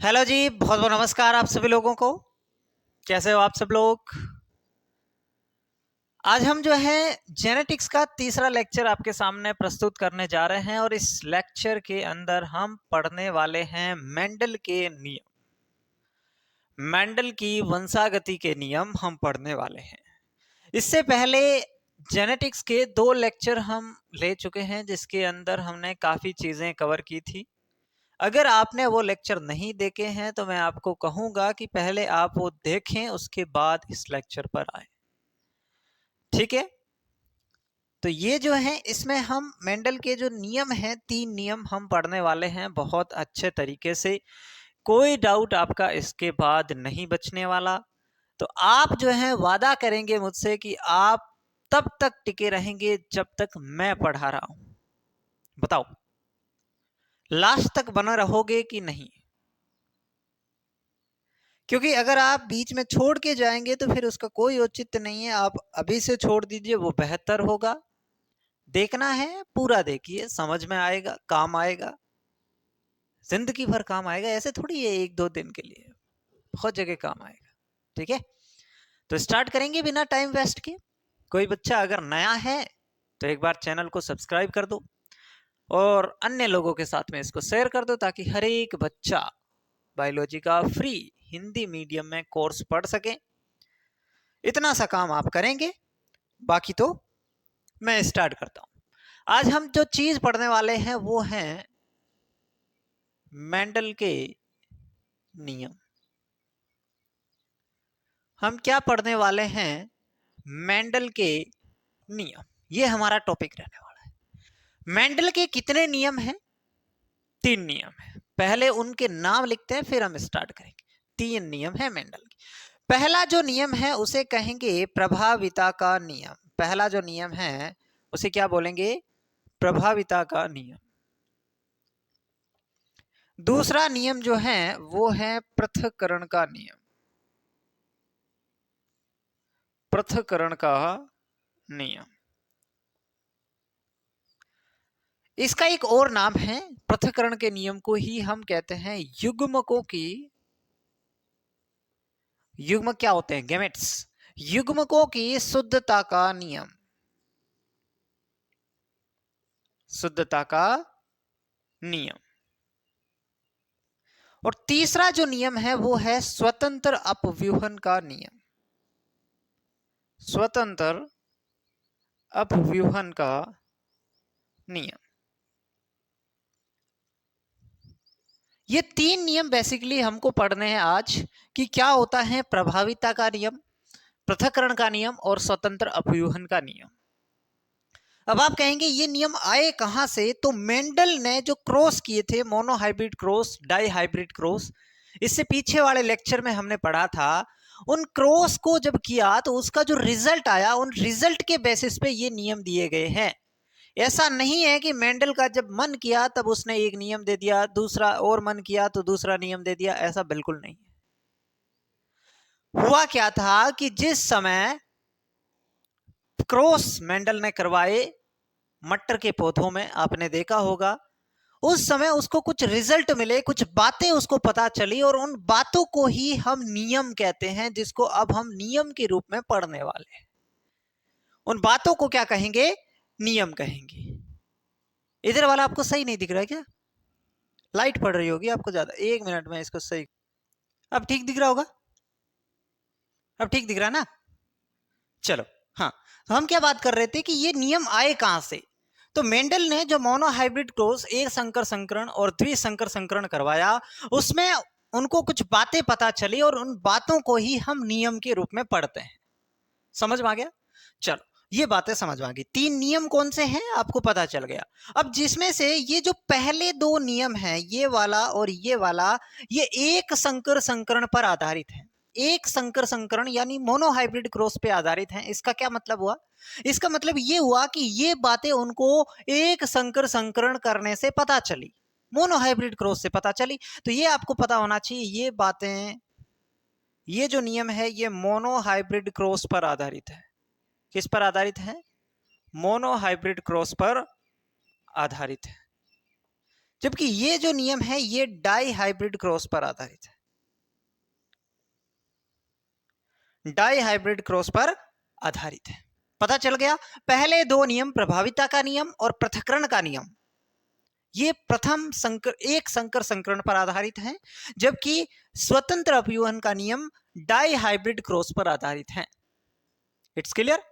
Hello जी, बहुत बहुत नमस्कार आप सभी लोगों को। कैसे हो आप सब लोग? आज हम जो है जेनेटिक्स का तीसरा लेक्चर आपके सामने प्रस्तुत करने जा रहे हैं और इस लेक्चर के अंदर हम पढ़ने वाले हैं मेंडल के नियम। मेंडल की वंशागति के नियम हम पढ़ने वाले हैं। इससे पहले जेनेटिक्स के 2 लेक्चर हम ले चुके हैं जिसके अंदर हमने काफ़ी चीज़ें कवर की थी। अगर आपने वो लेक्चर नहीं देखे हैं तो मैं आपको कहूंगा कि पहले आप वो देखें, उसके बाद इस लेक्चर पर आए। ठीक है, तो ये जो है इसमें हम मेंडल के जो नियम हैं 3 नियम हम पढ़ने वाले हैं बहुत अच्छे तरीके से। कोई डाउट आपका इसके बाद नहीं बचने वाला। तो आप जो है वादा करेंगे मुझसे कि आप तब तक टिके रहेंगे जब तक मैं पढ़ा रहा हूं। बताओ, लास्ट तक बना रहोगे कि नहीं? क्योंकि अगर आप बीच में छोड़ के जाएंगे तो फिर उसका कोई औचित्य नहीं है। आप अभी से छोड़ दीजिए, वो बेहतर होगा। देखना है पूरा देखिए, समझ में आएगा, काम आएगा, जिंदगी भर काम आएगा। ऐसे थोड़ी है 1-2 दिन के लिए, बहुत जगह काम आएगा। ठीक है, तो स्टार्ट करेंगे बिना टाइम वेस्ट किए। कोई बच्चा अगर नया है तो एक बार चैनल को सब्सक्राइब कर दो और अन्य लोगों के साथ में इसको शेयर कर दो ताकि हर एक बच्चा बायोलॉजी का फ्री हिंदी मीडियम में कोर्स पढ़ सके। इतना सा काम आप करेंगे, बाकी तो मैं स्टार्ट करता हूं। आज हम जो चीज पढ़ने वाले हैं वो हैं मेंडल के नियम। हम क्या पढ़ने वाले हैं? मेंडल के नियम, ये हमारा टॉपिक रहने वाला है। मेंडल के कितने नियम हैं? 3 नियम है। पहले उनके नाम लिखते हैं फिर हम स्टार्ट करेंगे। 3 नियम है मेंडल के। पहला जो नियम है उसे कहेंगे प्रभाविता का नियम। पहला जो नियम है उसे क्या बोलेंगे? प्रभाविता का नियम। दूसरा नियम जो है वो है पृथक्करण का नियम। पृथक्करण का नियम, इसका एक और नाम है। पृथक्करण के नियम को ही हम कहते हैं युग्मकों की, युग्म क्या होते हैं? गैमेट्स। युग्मकों की शुद्धता का नियम। शुद्धता का नियम। और तीसरा जो नियम है वो है स्वतंत्र अपव्यूहन का नियम। स्वतंत्र अपव्यूहन का नियम। ये 3 नियम बेसिकली हमको पढ़ने हैं आज कि क्या होता है प्रभाविता का नियम, पृथक्करण का नियम और स्वतंत्र अपव्यूहन का नियम। अब आप कहेंगे ये नियम आए कहां से? तो मेंडल ने जो क्रॉस किए थे, monohybrid cross, dihybrid cross, इससे पीछे वाले लेक्चर में हमने पढ़ा था। उन क्रॉस को जब किया तो उसका जो रिजल्ट आया, उन रिजल्ट के बेसिस पे ये नियम दिए गए हैं। ऐसा नहीं है कि मेंडल का जब मन किया तब उसने एक नियम दे दिया, दूसरा और मन किया तो दूसरा नियम दे दिया। ऐसा बिल्कुल नहीं है। हुआ क्या था कि जिस समय क्रॉस मेंडल ने करवाए मटर के पौधों में, आपने देखा होगा, उस समय उसको कुछ रिजल्ट मिले, कुछ बातें उसको पता चली और उन बातों को ही हम नियम कहते हैं, जिसको अब हम नियम के रूप में पढ़ने वाले हैं। उन बातों को क्या कहेंगे? नियम कहेंगे। इधर वाला आपको सही नहीं दिख रहा है क्या? लाइट पड़ रही होगी आपको ज्यादा। 1 मिनट में इसको सही। अब ठीक दिख रहा होगा? अब ठीक दिख रहा है ना? चलो, हाँ। तो हम क्या बात कर रहे थे कि ये नियम आए कहां से? तो मेंडल ने जो मोनोहाइब्रिड क्रॉस, एक संकर संकरण और द्विसंकर संकरण करवाया, उसमें उनको कुछ बातें पता चली और उन बातों को ही हम नियम के रूप में पढ़ते हैं। समझ में आ गया? चलो, ये बातें समझ में आ गई। 3 नियम कौन से हैं आपको पता चल गया। अब जिसमें से ये जो पहले 2 नियम हैं, ये वाला और ये वाला, ये एक संकर संकरण पर आधारित है। एक संकर संकरण यानी मोनोहाइब्रिड क्रॉस पे आधारित है। इसका क्या मतलब हुआ? इसका मतलब ये हुआ कि ये बातें उनको एक संकर संकरण करने से पता चली, मोनोहाइब्रिड क्रॉस से पता चली। तो ये आपको पता होना चाहिए, ये बातें, ये जो नियम है ये मोनोहाइब्रिड क्रॉस पर आधारित है। किस पर आधारित है? मोनोहाइब्रिड क्रॉस पर आधारित है। जबकि ये जो नियम है ये डाई हाइब्रिड क्रॉस पर आधारित है, डाई हाइब्रिड क्रॉस पर आधारित है। पता चल गया, पहले दो नियम प्रभाविता का नियम और पृथक्करण का नियम, ये प्रथम एक संकर संकरण पर आधारित है, जबकि स्वतंत्र अपव्यूहन का नियम डाई हाइब्रिड क्रॉस पर आधारित है। It's clear.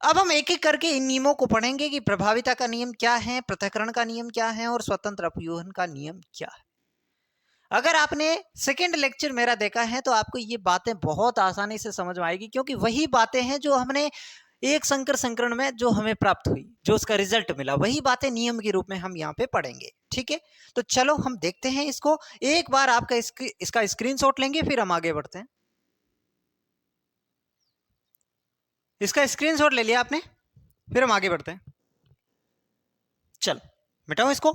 अब हम एक एक करके इन नियमों को पढ़ेंगे कि प्रभाविता का नियम क्या है, पृथक्करण का नियम क्या है और स्वतंत्र अपव्यूहन का नियम क्या है। अगर आपने सेकेंड लेक्चर मेरा देखा है तो आपको ये बातें बहुत आसानी से समझ में आएगी, क्योंकि वही बातें हैं जो हमने एक संकर संकरण में जो हमें प्राप्त हुई, जो उसका रिजल्ट मिला, वही बातें नियम के रूप में हम यहाँ पे पढ़ेंगे। ठीक है, तो चलो हम देखते हैं इसको। एक बार आपका इसका स्क्रीनशॉट लेंगे, फिर हम आगे बढ़ते हैं। इसका स्क्रीनशॉट ले लिया आपने, फिर हम आगे बढ़ते हैं। चलो मिटाओ इसको।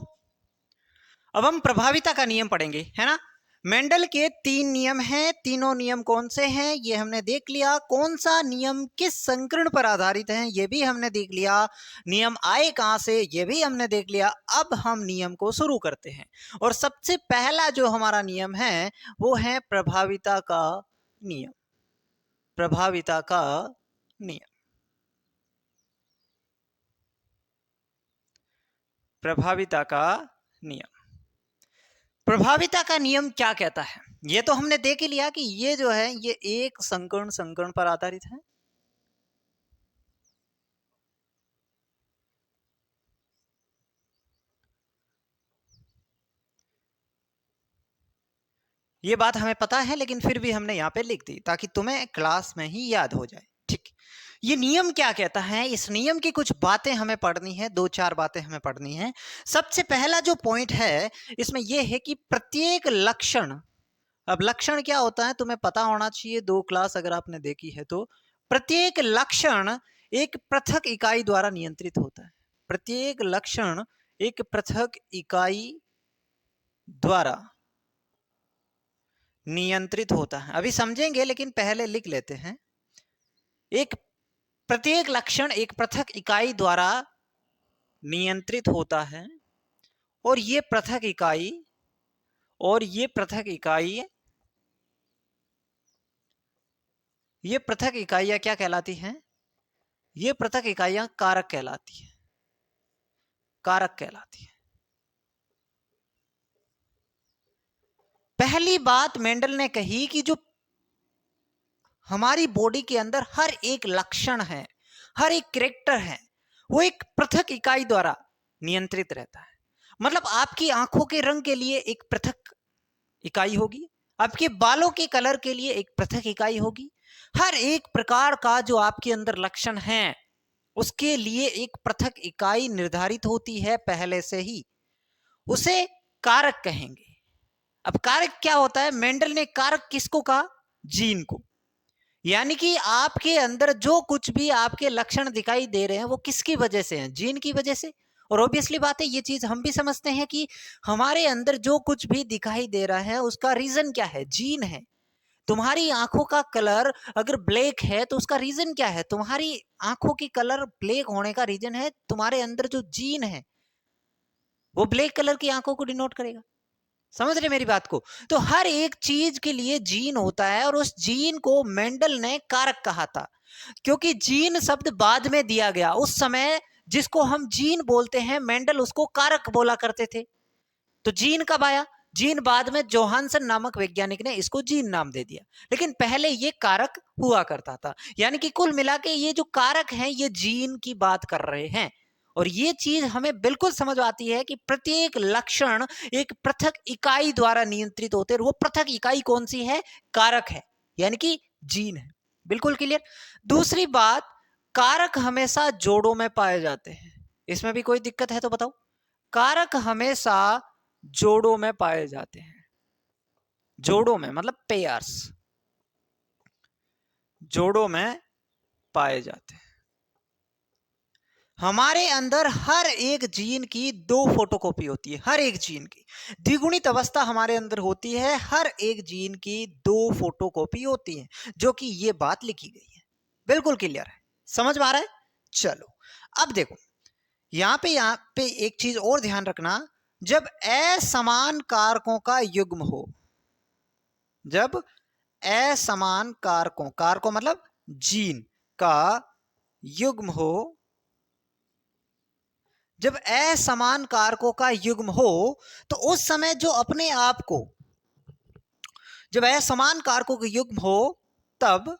अब हम प्रभाविता का नियम पढ़ेंगे, है ना। मेंडल के 3 नियम हैं, तीनों नियम कौन से हैं ये हमने देख लिया। कौन सा नियम किस संकरण पर आधारित है ये भी हमने देख लिया। नियम आए कहां से ये भी हमने देख लिया। अब हम नियम को शुरू करते हैं, और सबसे पहला जो हमारा नियम है वो है प्रभाविता का नियम। प्रभाविता का नियम, प्रभाविता का नियम। प्रभाविता का नियम क्या कहता है, ये तो हमने देख ही लिया कि ये जो है ये एक संकर्ण संकरण पर आधारित है। ये बात हमें पता है, लेकिन फिर भी हमने यहां पे लिख दी ताकि तुम्हें क्लास में ही याद हो जाए। ठीक, ये नियम क्या कहता है, इस नियम की कुछ बातें हमें पढ़नी है, 2-4 बातें हमें पढ़नी है। सबसे पहला जो पॉइंट है इसमें यह है कि प्रत्येक लक्षण, अब लक्षण क्या होता है तुम्हें पता होना चाहिए, 2 क्लास अगर आपने देखी है तो। प्रत्येक लक्षण एक पृथक इकाई द्वारा नियंत्रित होता है। प्रत्येक लक्षण एक पृथक इकाई द्वारा नियंत्रित होता है। अभी समझेंगे, लेकिन पहले लिख लेते हैं। एक प्रत्येक लक्षण एक पृथक इकाई द्वारा नियंत्रित होता है, और ये पृथक इकाई ये पृथक इकाइयां क्या कहलाती हैं, ये पृथक इकाइयां कारक कहलाती है, कारक कहलाती है। पहली बात मेंडल ने कही कि जो हमारी बॉडी के अंदर हर एक लक्षण है, हर एक कैरेक्टर है, वो एक पृथक इकाई द्वारा नियंत्रित रहता है। मतलब आपकी आंखों के रंग के लिए एक पृथक इकाई होगी, आपके बालों के कलर के लिए एक पृथक इकाई होगी। हर एक प्रकार का जो आपके अंदर लक्षण है उसके लिए एक पृथक इकाई निर्धारित होती है पहले से ही, उसे कारक कहेंगे। अब कारक क्या होता है, मेंडल ने कारक किसको कहा, जीन को। यानी कि आपके अंदर जो कुछ भी आपके लक्षण दिखाई दे रहे हैं वो किसकी वजह से हैं, जीन की वजह से। और ऑब्वियसली बात है, ये चीज हम भी समझते हैं कि हमारे अंदर जो कुछ भी दिखाई दे रहा है उसका रीजन क्या है, जीन है। तुम्हारी आंखों का कलर अगर ब्लैक है तो उसका रीजन क्या है, तुम्हारी आंखों की कलर ब्लैक होने का रीजन है तुम्हारे अंदर जो जीन है वो ब्लैक कलर की आंखों को डिनोट करेगा। समझ रहे मेरी बात को। तो हर एक चीज के लिए जीन होता है, और उस जीन को मेंडल ने कारक कहा था, क्योंकि जीन शब्द बाद में दिया गया। उस समय जिसको हम जीन बोलते हैं मेंडल उसको कारक बोला करते थे। तो जीन कब आया, जीन बाद में जोहानसन नामक वैज्ञानिक ने इसको जीन नाम दे दिया, लेकिन पहले ये कारक हुआ करता था। यानी कि कुल मिला के ये जो कारक हैं ये जीन की बात कर रहे हैं। और ये चीज हमें बिल्कुल समझ आती है कि प्रत्येक लक्षण एक पृथक इकाई द्वारा नियंत्रित होते हैं, वो पृथक इकाई कौन सी है, कारक है, यानी कि जीन है। बिल्कुल क्लियर। दूसरी बात, कारक हमेशा जोड़ों में पाए जाते हैं, इसमें भी कोई दिक्कत है तो बताओ। कारक हमेशा जोड़ों में पाए जाते हैं, जोड़ों में मतलब पेयर्स, जोड़ों में पाए जाते हैं। हमारे अंदर हर एक जीन की 2 फोटोकॉपी होती है, हर एक जीन की द्विगुणित अवस्था हमारे अंदर होती है, हर एक जीन की 2 फोटोकॉपी होती है, जो कि ये बात लिखी गई है। बिल्कुल क्लियर है, समझ में आ रहा है। चलो अब देखो, यहाँ पे एक चीज और ध्यान रखना, जब असमान कारकों का युग्म हो, जब असमान कारकों, कारकों मतलब जीन का युग्म हो, जब असमान कारकों का युग्म हो तो उस समय जो अपने आप को, जब असमान कारकों का युग्म हो तब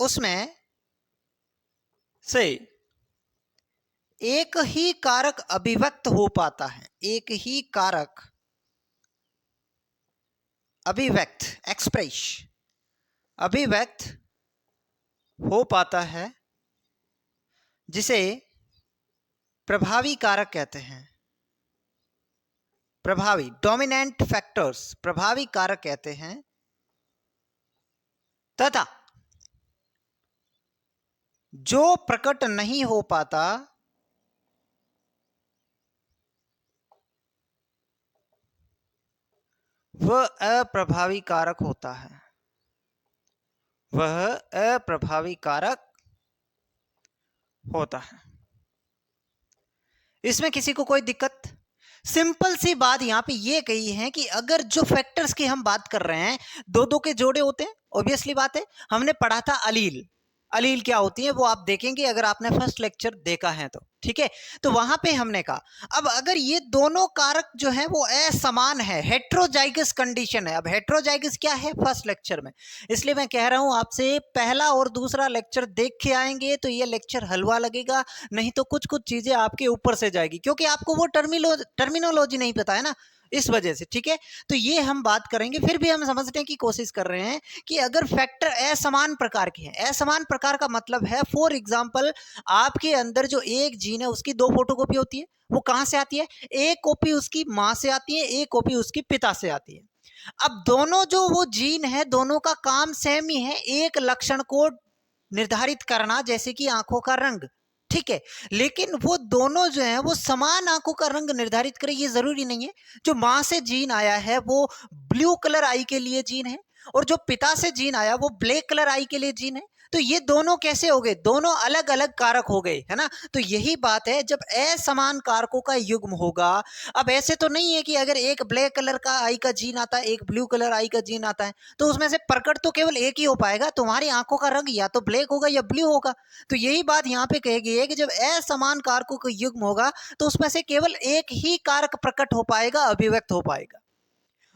उसमें से एक ही कारक अभिव्यक्त हो पाता है, एक ही कारक अभिव्यक्त, एक्सप्रेस, अभिव्यक्त हो पाता है, जिसे प्रभावी कारक कहते हैं। प्रभावी, डोमिनेंट फैक्टर्स, प्रभावी कारक कहते हैं। तथा जो प्रकट नहीं हो पाता वह अप्रभावी कारक होता है, वह अप्रभावी कारक होता है। इसमें किसी को कोई दिक्कत? सिंपल सी बात यहां पे ये कही है कि अगर जो फैक्टर्स की हम बात कर रहे हैं, दो दो के जोड़े होते हैं, ऑब्वियसली बात है। हमने पढ़ा था अलील, अलील क्या होती है वो आप देखेंगे अगर आपने फर्स्ट लेक्चर देखा है तो, ठीक है। तो वहां पे हमने कहा अब अगर ये दोनों कारक जो है वो असमान है, हेट्रोजाइगस कंडीशन है। अब हेट्रोजाइगस क्या है फर्स्ट लेक्चर में, इसलिए मैं कह रहा हूं आपसे पहला और दूसरा लेक्चर देख के आएंगे तो ये लेक्चर हलवा लगेगा, नहीं तो कुछ कुछ चीजें आपके ऊपर से जाएगी, क्योंकि आपको वो टर्मिनोलॉजी नहीं पता है ना, इस वजह से, ठीक है। तो ये हम बात करेंगे, फिर भी हम समझने की कोशिश कर रहे हैं कि अगर फैक्टर असमान प्रकार के हैं, असमान प्रकार का मतलब है फॉर एग्जांपल आपके अंदर जो एक जीन है उसकी दो फोटोकॉपी होती है, वो कहां से आती है? एक कॉपी उसकी मां से आती है, एक कॉपी उसकी पिता से आती है। अब दोनों जो वो जीन है दोनों का काम सेम ही है, एक लक्षण को निर्धारित करना, जैसे कि आंखों का रंग, ठीक है। लेकिन वो दोनों जो है वो समान आंखों का रंग निर्धारित करे ये जरूरी नहीं है। जो मां से जीन आया है वो ब्लू कलर आई के लिए जीन है, और जो पिता से जीन आया वो ब्लैक कलर आई के लिए जीन है। तो ये दोनों कैसे हो गए? दोनों अलग अलग कारक हो गए, है ना। तो यही बात है जब असमान कारकों का युग्म होगा। अब ऐसे तो नहीं है कि अगर एक ब्लैक कलर का आई का जीन आता है, एक ब्लू कलर आई का जीन आता है, तो उसमें से प्रकट तो केवल एक ही हो पाएगा, तुम्हारी आंखों का रंग या तो ब्लैक होगा या ब्लू होगा। तो यही बात यहाँ पे कही गई है कि जब असमान कारकों का युग्म होगा तो उसमें से केवल एक ही कारक प्रकट हो पाएगा, अभिव्यक्त हो पाएगा,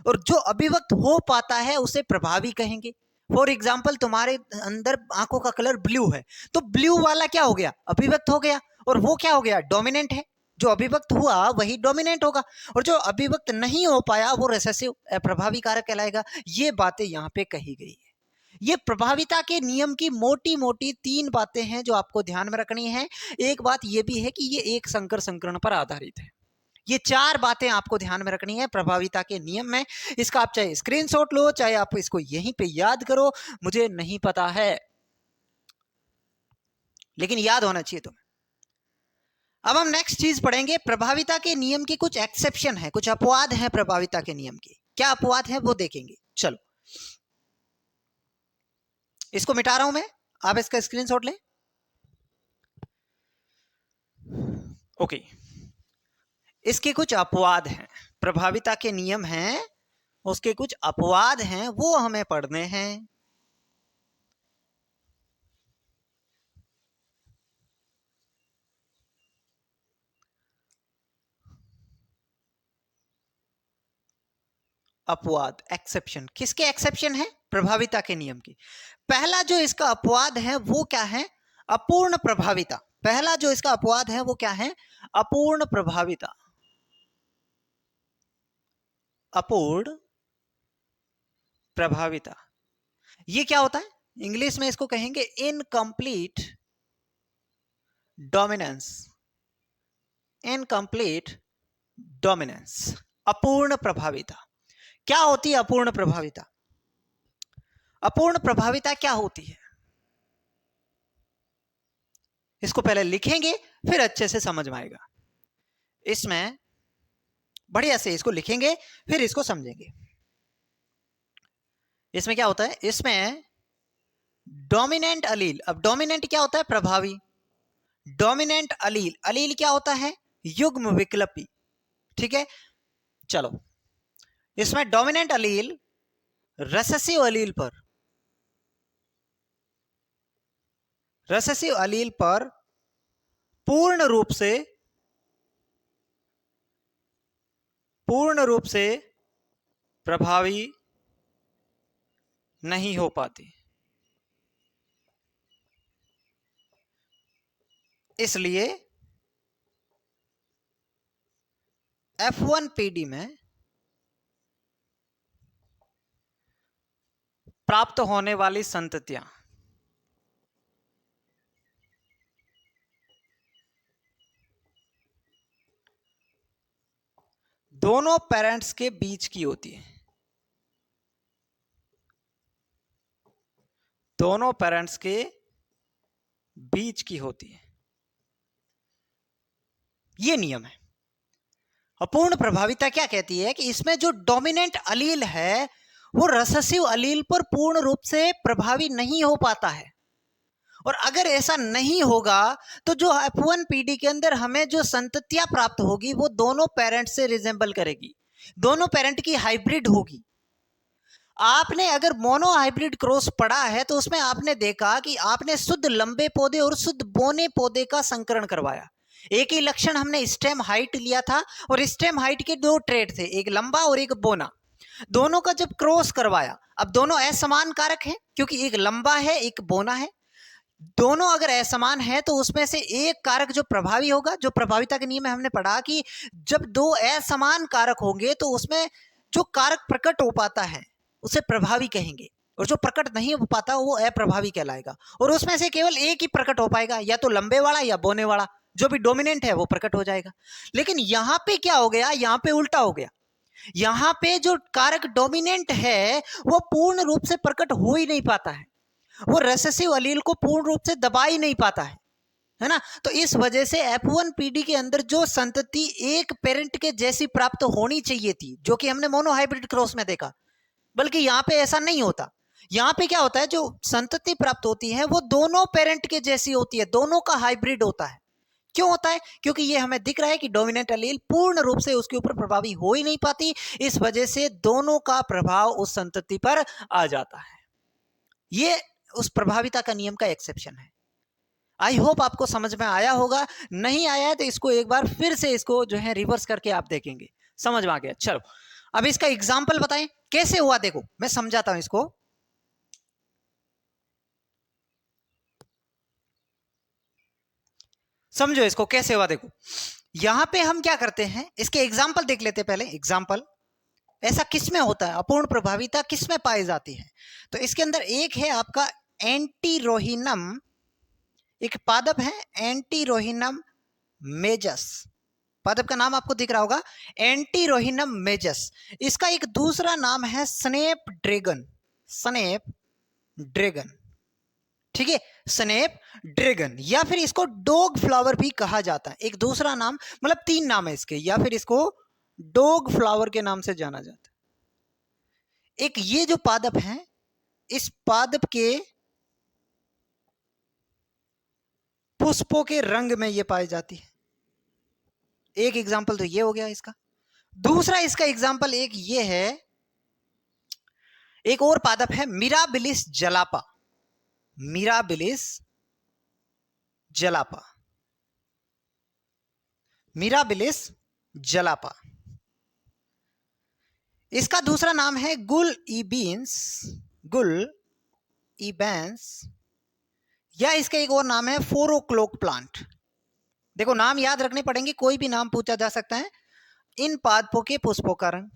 और जो अभिव्यक्त हो पाता है उसे प्रभावी कहेंगे। फॉर एग्जाम्पल तुम्हारे अंदर आंखों का कलर ब्लू है, तो ब्लू वाला क्या हो गया? अभिव्यक्त हो गया, और वो क्या हो गया? डोमिनेंट है। जो अभिव्यक्त हुआ वही डोमिनेंट होगा, और जो अभिव्यक्त नहीं हो पाया वो रिसेसिव, अप्रभावी कारक कहलाएगा। ये बातें यहाँ पे कही गई है। ये प्रभाविता के नियम की मोटी मोटी तीन बातें हैं जो आपको ध्यान में रखनी है। एक बात ये भी है कि ये एक संकर संकरण पर आधारित है। ये चार बातें आपको ध्यान में रखनी है प्रभाविता के नियम में। इसका आप चाहे स्क्रीनशॉट लो, चाहे आप इसको यहीं पे याद करो, मुझे नहीं पता है, लेकिन याद होना चाहिए तुम्हें। अब हम नेक्स्ट चीज पढ़ेंगे, प्रभाविता के नियम की कुछ एक्सेप्शन है, कुछ अपवाद है प्रभाविता के नियम के। क्या अपवाद है वो देखेंगे। चलो इसको मिटा रहा हूं मैं, आप इसका स्क्रीनशॉट लें। ओके, इसके कुछ अपवाद हैं, प्रभाविता के नियम हैं, उसके कुछ अपवाद हैं, वो हमें पढ़ने हैं। अपवाद, एक्सेप्शन, किसके एक्सेप्शन है? प्रभाविता के नियम की। पहला जो इसका अपवाद है वो क्या है? अपूर्ण प्रभाविता। पहला जो इसका अपवाद है वो क्या है? अपूर्ण प्रभाविता। अपूर्ण प्रभाविता, ये क्या होता है? इंग्लिश में इसको कहेंगे इनकम्प्लीट डोमिनेंस, इनकम्प्लीट डोमिनेंस, अपूर्ण प्रभाविता। क्या होती है अपूर्ण प्रभाविता? अपूर्ण प्रभाविता क्या होती है इसको पहले लिखेंगे फिर अच्छे से समझ में आएगा। इसमें बढ़िया से इसको लिखेंगे फिर इसको समझेंगे। इसमें क्या होता है? इसमें डोमिनेंट अलील। अब डोमिनेंट क्या होता है? प्रभावी। डोमिनेंट अलील, अलील क्या होता है? युग्म विकल्पी। ठीक है, चलो इसमें डोमिनेंट अलील रिसेसिव अलील पर पूर्ण रूप से प्रभावी नहीं हो पाती। इसलिए F1PD में प्राप्त होने वाली संततियां दोनों पेरेंट्स के बीच की होती है, दोनों पेरेंट्स के बीच की होती है, ये नियम है। अपूर्ण प्रभाविता क्या कहती है कि इसमें जो डोमिनेंट अलील है वो रिसेसिव अलील पर पूर्ण रूप से प्रभावी नहीं हो पाता है, और अगर ऐसा नहीं होगा तो जो F1PD के अंदर हमें जो संततियां प्राप्त होगी वो दोनों पेरेंट से रिजेंबल करेगी, दोनों पेरेंट की हाइब्रिड होगी। आपने अगर मोनो हाइब्रिड क्रॉस पढ़ा है तो उसमें आपने देखा कि आपने शुद्ध लंबे पौधे और शुद्ध बोने पौधे का संकरण करवाया। एक ही लक्षण हमने स्टेम हाइट लिया था और स्टेम हाइट के दो ट्रेड थे, एक लंबा और एक बोना। दोनों का जब क्रॉस करवाया, अब दोनों असमान कारक हैं क्योंकि एक लंबा है एक बोना है। दोनों अगर असमान है तो उसमें से एक कारक जो प्रभावी होगा, जो प्रभाविता के नियम में हमने पढ़ा कि जब दो असमान कारक होंगे तो उसमें जो कारक प्रकट हो पाता है उसे प्रभावी कहेंगे, और जो प्रकट नहीं हो पाता वो अप्रभावी कहलाएगा। और उसमें से केवल एक ही प्रकट हो पाएगा, या तो लंबे वाला या बोने वाला, जो भी डोमिनेंट है वो प्रकट हो जाएगा। लेकिन यहां पे क्या हो गया, यहां पे उल्टा हो गया। यहां पे जो कारक डोमिनेंट है वो पूर्ण रूप से प्रकट हो ही नहीं पाता है, वो रिसेसिव अलील को पूर्ण रूप से दबा ही नहीं पाता है ना। तो इस वजह से F1PD के अंदर जो संतति एक पेरेंट के जैसी प्राप्त होनी चाहिए थी, जो कि हमने मोनो हाइब्रिड क्रॉस में देखा, बल्कि यहाँ पे ऐसा नहीं होता। यहाँ पे क्या होता है, जो संतति प्राप्त होती है वो दोनों पेरेंट के जैसी होती है, दोनों का हाइब्रिड होता है। क्यों होता है, क्योंकि ये हमें दिख रहा है कि डोमिनेंट अलील पूर्ण रूप से उसके ऊपर प्रभावी हो ही नहीं पाती, इस वजह से दोनों का प्रभाव उस संतति पर आ जाता है। ये उस प्रभाविता का नियम का एक्सेप्शन है। आई होप आपको समझ में आया होगा, नहीं आया है तो इसको एक बार फिर से इसको जो है रिवर्स करके आप देखेंगे, समझ में आ गया। चलो अब इसका एग्जाम्पल बताएं कैसे हुआ, देखो मैं समझाता हूं इसको। समझो इसको कैसे हुआ, देखो यहां पे हम क्या करते हैं, इसके एग्जाम्पल देख लेते हैं पहले। एग्जाम्पल ऐसा किसमें होता है, अपूर्ण प्रभाविता किसमें पाई जाती है, तो इसके अंदर एक है आपका एंटीरोहिनम, एक पादप है एंटीरोहिनम मेजस, पादप का नाम आपको दिख रहा होगा एंटीरोहिनम मेजस। इसका एक दूसरा नाम है स्नेप ड्रैगन, स्नेप ड्रैगन, ठीक है, स्नेप ड्रैगन, या फिर इसको डॉग फ्लावर भी कहा जाता है। एक दूसरा नाम, मतलब तीन नाम है इसके, या फिर इसको डॉग फ्लावर के नाम से जाना जाता है। एक ये जो पादप है, इस पादप के पुष्पों के रंग में ये पाई जाती है। एक एग्जाम्पल तो ये हो गया इसका। दूसरा इसका एग्जाम्पल एक ये है, एक और पादप है मिराबिलिस जलापा, मिराबिलिस जलापा, मिराबिलिस जलापा। इसका दूसरा नाम है गुल इबीन्स, गुल इबेंस, या इसका एक और नाम है फोरोक्लोक प्लांट। देखो नाम याद रखने पड़ेंगे, कोई भी नाम पूछा जा सकता है। इन पादपों के पुष्पों का रंग,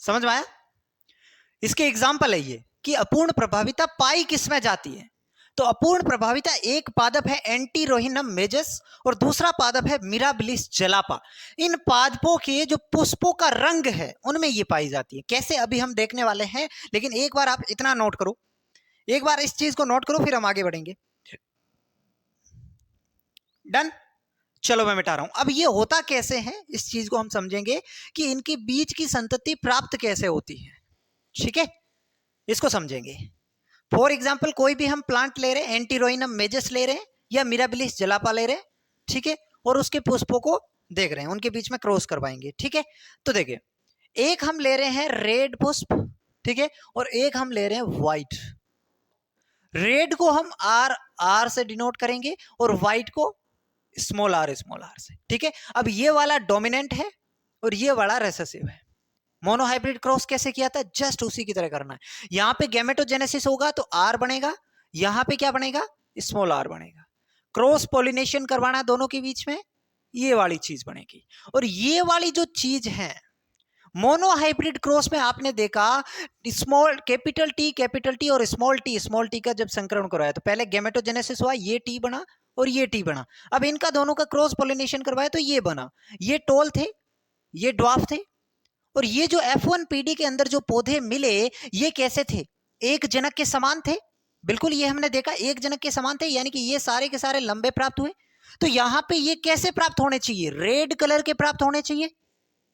समझ में आया। इसके एग्जाम्पल है ये कि अपूर्ण प्रभाविता पाई किसमें जाती है, तो अपूर्ण प्रभाविता एक पादप है एंटीरोहिनम मेजस और दूसरा पादप है मिराबिलिस जलापा। इन पादपों के जो पुष्पों का रंग है उनमें ये पाई जाती है। कैसे अभी हम देखने वाले हैं, लेकिन एक बार आप इतना नोट करो, एक बार इस चीज को नोट करो फिर हम आगे बढ़ेंगे। डन, चलो मैं मिटा रहा हूं। अब ये होता कैसे है इस चीज को हम समझेंगे कि इनके बीच की संतति प्राप्त कैसे होती है, ठीक है, इसको समझेंगे। फॉर एग्जाम्पल कोई भी हम प्लांट ले रहे हैं, एंटीरोइनम मेजस ले रहे हैं या मिराबिलिस जलापा ले रहे हैं, ठीक है, और उसके पुष्पों को देख रहे हैं, उनके बीच में क्रॉस करवाएंगे, ठीक है। तो देखिए, एक हम ले रहे हैं रेड पुष्प, ठीक है, और एक हम ले रहे हैं व्हाइट। रेड को हम आर आर से डिनोट करेंगे और व्हाइट को स्मॉल आर से, ठीक है। अब ये वाला डोमिनेंट है और ये वाला रेसेसिव है। मोनोहाइब्रिड क्रॉस कैसे किया था, जस्ट उसी की तरह करना है। यहां पे गैमेटोजेनेसिस होगा तो आर बनेगा, यहां पे क्या बनेगा, स्मॉल आर बनेगा। क्रॉस पॉलिनेशन करवाना है दोनों के बीच में, ये वाली चीज बनेगी। और ये वाली जो चीज है मोनोहाइब्रिड क्रॉस में आपने देखा स्मॉल कैपिटल टी और स्मॉल टी का जब संकरण कराया तो पहले गैमेटोजेनेसिस हुआ, ये टी बना और ये टी बना। अब इनका दोनों का क्रॉस पॉलिनेशन करवाया तो ये बना। ये टोल थे, ये ड्वार्फ थे, और ये जो F1 पीडी के अंदर जो पौधे मिले ये कैसे थे, एक जनक के समान थे। बिल्कुल, ये हमने देखा एक जनक के समान थे, यानी कि ये सारे के सारे लंबे प्राप्त हुए। तो यहां पे ये कैसे प्राप्त होने चाहिए, रेड कलर के प्राप्त होने चाहिए,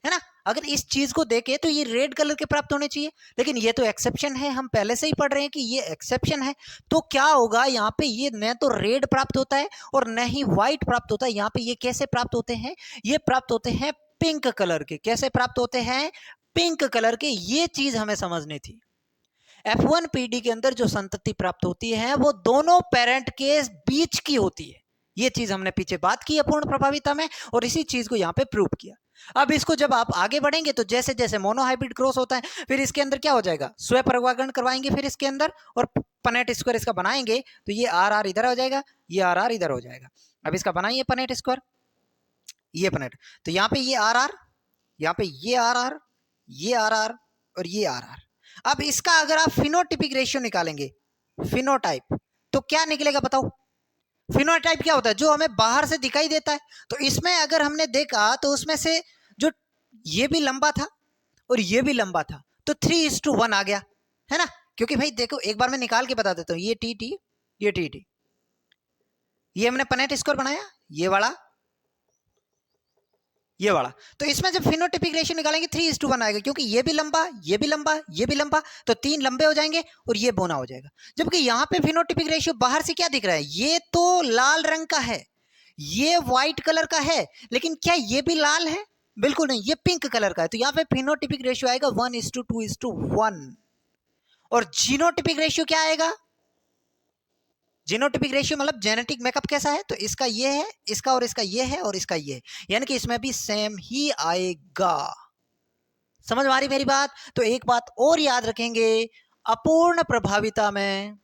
है ना। अगर इस चीज को देखें तो ये रेड कलर के प्राप्त होने चाहिए, लेकिन ये तो एक्सेप्शन है, हम पहले से ही पढ़ रहे हैं कि ये एक्सेप्शन है। तो क्या होगा यहाँ पे, ये न तो रेड प्राप्त होता है और न ही व्हाइट प्राप्त होता है। यहाँ पे ये कैसे प्राप्त होते हैं, ये प्राप्त होते हैं पिंक कलर के। कैसे प्राप्त होते हैं, पिंक कलर के। ये चीज हमें समझनी थी। F1 पीडी के अंदर जो संतति प्राप्त होती है वो दोनों पेरेंट के बीच की होती है। ये चीज हमने पीछे बात की अपूर्ण प्रभाविता में, और इसी चीज को यहाँ पे प्रूव किया। अब इसको जब आप आगे बढ़ेंगे तो जैसे जैसे मोनोहाइब्रिड क्रॉस होता है फिर इसके अंदर क्या हो जाएगा, स्व परागण करवाएंगे फिर इसके अंदर, और पनेट स्क्वायर इसका बनाएंगे तो ये आर आर इधर हो जाएगा, ये आर आर इधर हो जाएगा। अब इसका बनाइए पनेट स्क्वायर, ये पनेट, तो यहाँ पे ये आर आर, यहाँ पे ये आर आर, ये आर आर और ये आर आर। अब इसका अगर आप फिनोटिपिक रेशियो निकालेंगे, फिनोटाइप, तो क्या निकलेगा बताओ। फिनोटाइप क्या होता है, जो हमें बाहर से दिखाई देता है। तो इसमें अगर हमने देखा तो उसमें से जो ये भी लंबा था और ये भी लंबा था, तो 3:1 आ गया, है ना। क्योंकि भाई देखो, एक बार मैं निकाल के बता देता हूं, ये टी टी, ये टी टी, ये हमने पनेट स्क्वायर बनाया, ये वाला, ये वाला। तो इसमें जब फिनोटिपिक रेशियो निकालेंगे 3:1 आएगा, क्योंकि ये भी लंबा, ये भी लंबा, ये भी लंबा, तो 3 लंबे हो जाएंगे और ये बोना हो जाएगा। जबकि यहाँ पे फिनोटिपिक रेशियो बाहर से क्या दिख रहा है, ये तो लाल रंग का है, ये व्हाइट कलर का है, लेकिन क्या ये भी लाल है, बिल्कुल नहीं, ये पिंक कलर का है। तो यहाँ पे फिनोटिपिक रेशियो आएगा 1:2:1। और जीनोटिपिक रेशियो क्या आएगा, जीनोटिपिक रेशियो मतलब जेनेटिक मेकअप कैसा है, तो इसका ये है, इसका और इसका ये है और इसका ये है, यानी कि इसमें भी सेम ही आएगा। समझ में आ रही मेरी बात। तो एक बात और याद रखेंगे, अपूर्ण प्रभाविता में,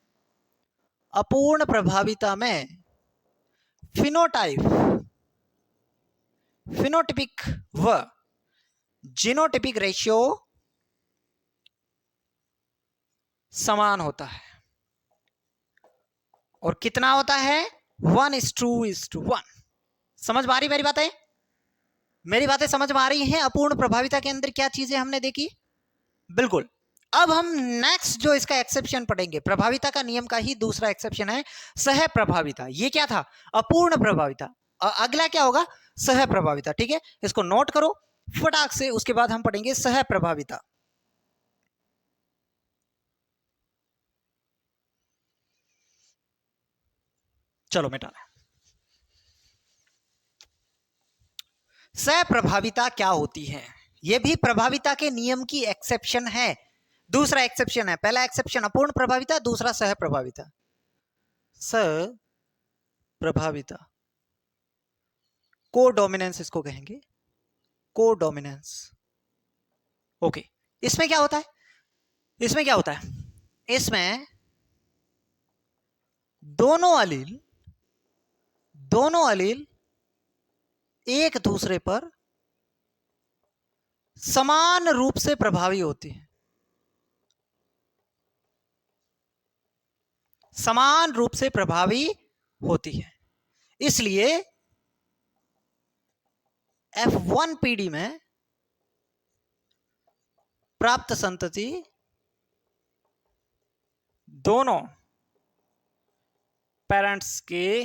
अपूर्ण प्रभाविता में फिनोटाइप, फिनोटिपिक व जीनोटिपिक रेशियो समान होता है। और कितना होता है, 1:1। समझ में आ रही मेरी बातें, मेरी बातें समझ में आ रही हैं। अपूर्ण प्रभाविता के अंदर क्या चीजें हमने देखी, बिल्कुल। अब हम नेक्स्ट जो इसका एक्सेप्शन पढ़ेंगे, प्रभाविता का नियम का ही दूसरा एक्सेप्शन है सह प्रभाविता। ये क्या था, अपूर्ण प्रभाविता, अगला क्या होगा, सह प्रभाविता। ठीक है, इसको नोट करो फटाक से, उसके बाद हम पढ़ेंगे सह प्रभाविता। चलो मिटाना। सप्रभाविता क्या होती है, यह भी प्रभाविता के नियम की एक्सेप्शन है। दूसरा एक्सेप्शन है, पहला एक्सेप्शन अपूर्ण प्रभाविता, दूसरा सह प्रभाविता। सप्रभाविता, कोडोमिनेंस इसको कहेंगे, कोडोमिनेंस। ओके, इसमें क्या होता है, इसमें क्या होता है, इसमें दोनों अलील एक दूसरे पर समान रूप से प्रभावी होती है, समान रूप से प्रभावी होती है। इसलिए F1 पीडी में प्राप्त संतति दोनों पेरेंट्स के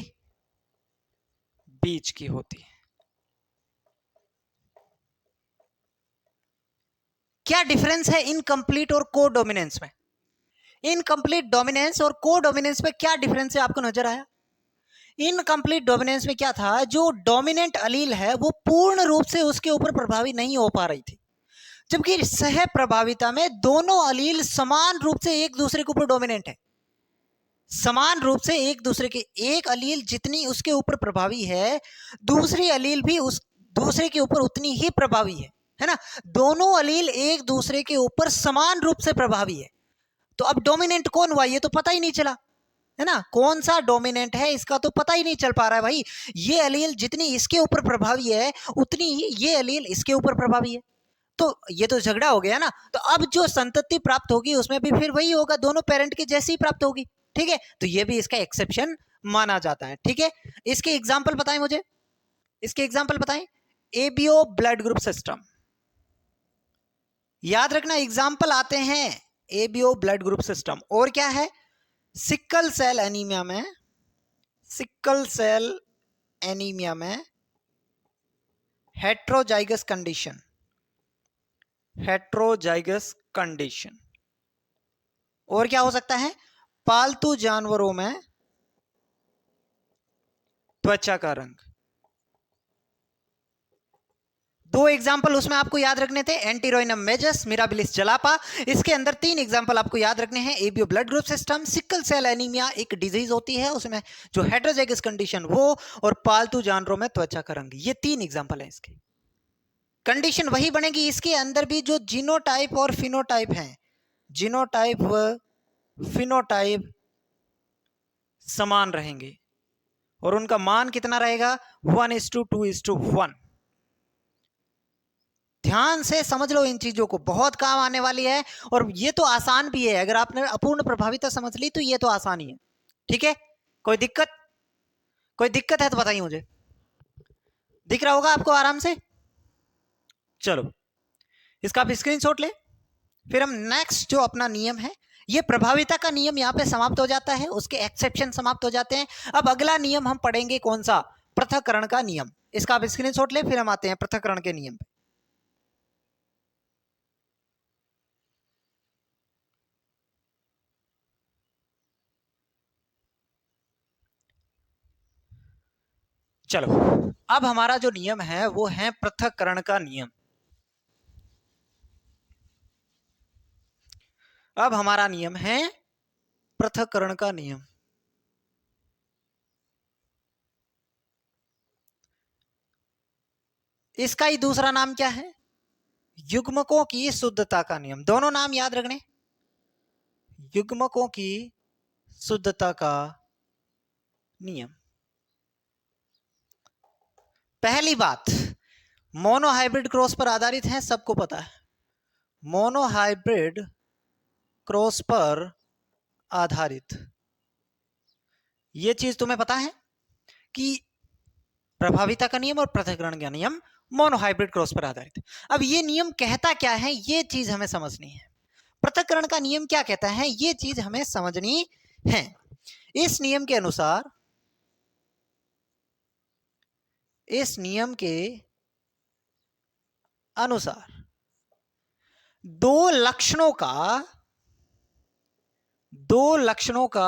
बीच की होती है। क्या डिफरेंस है इनकम्प्लीट और कोडोमिनेंस में, इनकम्प्लीट डोमिनेंस और को डोमिनेंस में क्या डिफरेंस है आपको नजर आया? इनकम्प्लीट डोमिनेंस में क्या था, जो डोमिनेंट अलील है वो पूर्ण रूप से उसके ऊपर प्रभावी नहीं हो पा रही थी, जबकि सह प्रभाविता में दोनों अलील समान रूप से एक दूसरे के ऊपर डोमिनेंट है, समान रूप से एक दूसरे के, एक अलील जितनी उसके ऊपर प्रभावी है दूसरी अलील भी उस दूसरे के ऊपर उतनी ही प्रभावी है ना। दोनों अलील एक दूसरे के ऊपर समान रूप से प्रभावी है। तो अब डोमिनेंट कौन हुआ ये तो पता ही नहीं चला, है ना, कौन सा डोमिनेंट है इसका तो पता ही नहीं चल पा रहा है भाई। ये अलील जितनी इसके ऊपर प्रभावी है उतनी ही ये अलील इसके ऊपर प्रभावी है, तो ये तो झगड़ा हो गया ना। तो अब जो संतति प्राप्त होगी उसमें भी फिर वही होगा, दोनों पेरेंट के जैसी ही प्राप्त होगी, ठीक है। तो ये भी इसका एक्सेप्शन माना जाता है, ठीक है। इसके एग्जाम्पल बताएं मुझे, इसके एग्जाम्पल बताएं। एबीओ ब्लड ग्रुप सिस्टम, याद रखना एग्जाम्पल आते हैं एबीओ ब्लड ग्रुप सिस्टम। और क्या है, सिकल सेल एनीमिया में, सिकल सेल एनीमिया में हेट्रोजाइगस कंडीशन, हेट्रोजाइगस कंडीशन। और क्या हो सकता है, पालतू जानवरों में त्वचा का रंग। दो एग्जाम्पल उसमें आपको याद रखने थे, एंटीरोइनम मेजस, मिराबिलिस जलापा। इसके अंदर तीन एग्जाम्पल आपको याद रखने हैं, ABO blood group system, sickle cell anaemia एक डिजीज होती है उसमें जो हेट्रोजाइगस कंडीशन वो, और पालतू जानवरों में त्वचा का रंग, ये तीन एग्जाम्पल है इसके। कंडीशन वही बनेगी, इसके अंदर भी जो जीनोटाइप और फिनोटाइप हैं, जीनोटाइप व फिनोटाइप समान रहेंगे और उनका मान कितना रहेगा, 1:2:1। ध्यान से समझ लो इन चीजों को, बहुत काम आने वाली है। और ये तो आसान भी है, अगर आपने अपूर्ण प्रभाविता समझ ली तो ये तो आसान ही है, ठीक है। कोई दिक्कत, कोई दिक्कत है तो बताइए मुझे, दिख रहा होगा आपको आराम से। चलो इसका आप स्क्रीनशॉट ले, फिर हम नेक्स्ट जो अपना नियम है, ये प्रभाविता का नियम यहाँ पे समाप्त हो जाता है, उसके एक्सेप्शन समाप्त हो जाते हैं। अब अगला नियम हम पढ़ेंगे कौन सा, पृथक्करण का नियम। इसका आप स्क्रीनशॉट ले, फिर हम आते हैं पृथक्करण के नियम पे। चलो अब हमारा जो नियम है वो है पृथक्करण का नियम। अब हमारा नियम है पृथक्करण का नियम। इसका ही दूसरा नाम क्या है, युग्मकों की शुद्धता का नियम। दोनों नाम याद रखने, युग्मकों की शुद्धता का नियम। पहली बात, मोनोहाइब्रिड क्रॉस पर आधारित है, सबको पता है, मोनोहाइब्रिड क्रॉस पर आधारित। यह चीज तुम्हें पता है कि प्रभाविता का नियम और पृथक्करण का नियम मोनोहाइब्रिड क्रॉस पर आधारित। अब ये नियम कहता क्या है, ये चीज हमें समझनी है। पृथक्करण का नियम क्या कहता है, ये चीज हमें समझनी है। इस नियम के अनुसार, इस नियम के अनुसार दो लक्षणों का